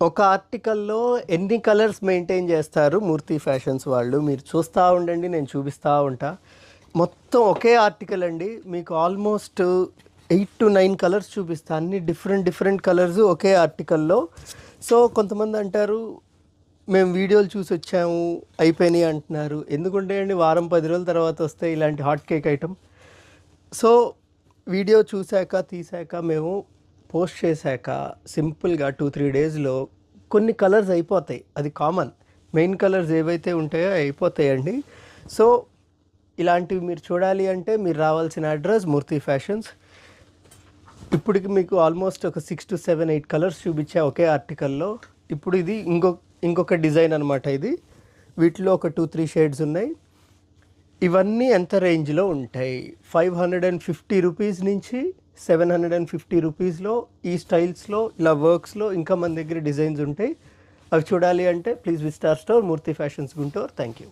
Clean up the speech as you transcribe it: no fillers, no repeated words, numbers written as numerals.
ఒక ఆర్టికల్‌లో ఎన్ని కలర్స్ మెయింటైన్ చేస్తారు మూర్తి ఫ్యాషన్స్ వాళ్ళు. మీరు చూస్తా ఉండండి. నేను చూపిస్తా ఉంటా. మొత్తం ఒకే ఆర్టికల్ అండి. మీకు ఆల్మోస్ట్ 8-9 కలర్స్ చూపిస్తా. అన్ని డిఫరెంట్ కలర్స్ ఒకే ఆర్టికల్‌లో. సో కొంతమంది అంటారు మేము వీడియోలు చూసి వచ్చాము అయిపోయినాయి అంటున్నారు. ఎందుకంటే అండి వారం 10 రోజుల తర్వాత వస్తే ఇలాంటి hot cake item. So video చూశాక తీసాక మేము పోస్ట్ చేశాక సింపుల్గా 2-3 డేస్లో కొన్ని కలర్స్ అయిపోతాయి. అది కామన్. మెయిన్ కలర్స్ ఏవైతే ఉంటాయో అయిపోతాయండి. సో ఇలాంటివి మీరు చూడాలి అంటే మీరు రావాల్సిన అడ్రస్ మూర్తి ఫ్యాషన్స్. ఇప్పటికి మీకు ఆల్మోస్ట్ ఒక 6-7-8 కలర్స్ చూపించా ఒకే ఆర్టికల్లో. ఇప్పుడు ఇది ఇంకొక డిజైన్ అనమాట. ఇది వీటిలో ఒక 2-3 షేడ్స్ ఉన్నాయి. ఇవన్నీ ఎంత రేంజ్లో ఉంటాయి? 550 రూపీస్ నుంచి 750 రూపీస్లో ఈ స్టైల్స్లో ఇలా వర్క్స్లో ఇంకా మన దగ్గర డిజైన్స్ ఉంటాయి. అవి చూడాలి అంటే please visit our store Murthy fashions Guntur. Thank you.